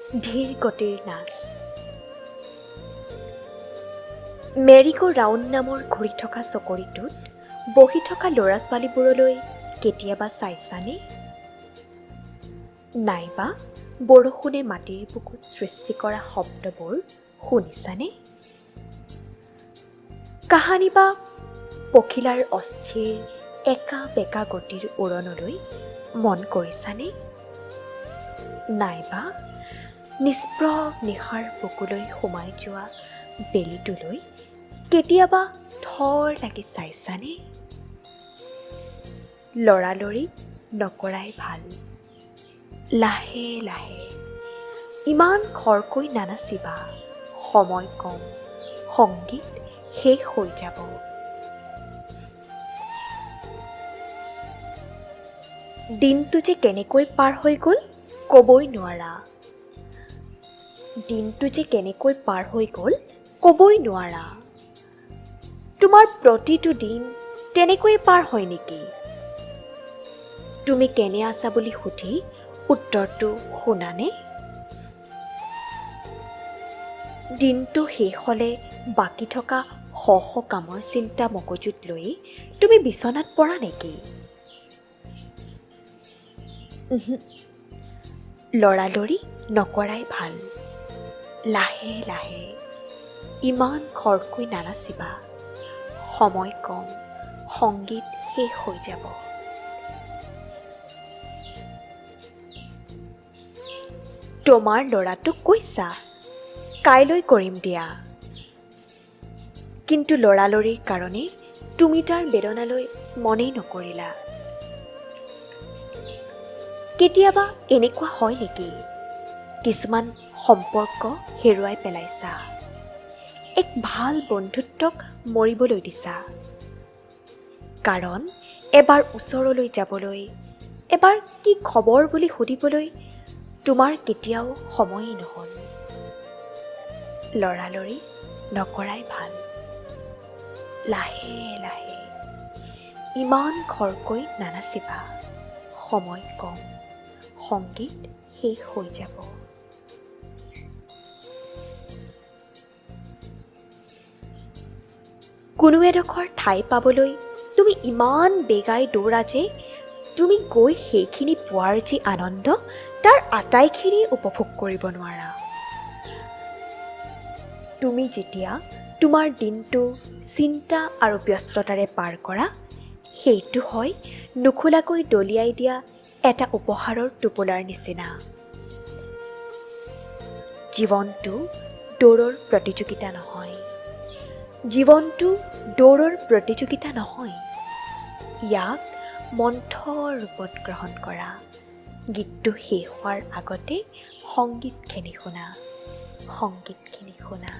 ধীৰ গতিৰ নাচ। মেৰিগো ৰাউণ্ড নামৰ ঘূৰি থকা চকৰিটোত বহি থকা ল'ৰা ছোৱালীবোৰলৈ কেতিয়াবা চাইছানে? নাইবা বৰষুণে মাটিৰ বুকুত সৃষ্টি কৰা শব্দবোৰ শুনিছানে? কাহানি বা পখিলাৰ অস্থিৰ একা বেকা গতিৰ উৰণলৈ মন কৰিছানে? নাইবা নিষ্প্ৰভ নিশাৰ বুকুলৈ সোমাই যোৱা বেলিটোলৈ কেতিয়াবা থৰ লাগি চাইছানে? লৰালৰি নকৰাই ভাল। লাহে লাহে, ইমান খৰকৈ নানাচিবা, সময় কম, সংগীত শেষ হৈ যাব। দিনটো যে কেনেকৈ পাৰ হৈ গ'ল ক'বই নোৱাৰা। দিনটো যে কেনেকৈ পাৰ হৈ গ'ল ক'বই নোৱাৰা। তোমাৰ প্ৰতিটো দিন তেনেকৈয়ে পাৰ হয় নেকি? তুমি কেনে আছা বুলি সুধি উত্তৰটো শুনানে? দিনটো শেষ হ'লে বাকী থকা শ শ কামৰ চিন্তা মগজুত লৈ তুমি বিচনাত পৰা নেকি? লৰালৰি নকৰাই ভাল। লাহে লাহে, ইমান খৰকৈ নানাচিবা, সময় কম, সংগীত শেষ হৈ যাব। তোমাৰ ল'ৰাটোক কৈছা, কাইলৈ কৰিম দিয়া। কিন্তু লৰালৰিৰ কাৰণে তুমি তাৰ বেদনালৈ মনেই নকৰিলা। কেতিয়াবা এনেকুৱা হয় নেকি? কিছুমান সম্পৰ্ক হেৰুৱাই পেলাইছা, এক ভাল বন্ধুত্বক মৰিবলৈ দিছা। কাৰণ এবাৰ ওচৰলৈ যাবলৈ, এবাৰ কি খবৰ বুলি সুধিবলৈ তোমাৰ কেতিয়াও সময়েই নহ'ল। লৰালৰি নকৰাই ভাল। লাহে লাহে, ইমান খৰকৈ নানাচিবা, সময় কম, সংগীত শেষ হৈ যাব। কোনো এডোখৰ ঠাই পাবলৈ তুমি ইমান বেগাই দৌৰা যে তুমি গৈ সেইখিনি পোৱাৰ যি আনন্দ তাৰ আটাইখিনি উপভোগ কৰিব নোৱাৰা। তুমি যেতিয়া তোমাৰ দিনটো চিন্তা আৰু ব্যস্ততাৰে পাৰ কৰা, সেইটো হয় নুখুলাকৈ দলিয়াই দিয়া এটা উপহাৰৰ টোপোলাৰ নিচিনা। জীৱনটো দৌৰৰ প্ৰতিযোগিতা নহয়। জীৱনটো দৌৰৰ প্ৰতিযোগিতা নহয়। ইয়াক মন্থৰ ৰূপত গ্ৰহণ কৰা। গীতটো শেষ হোৱাৰ আগতে সংগীতখিনি শুনা।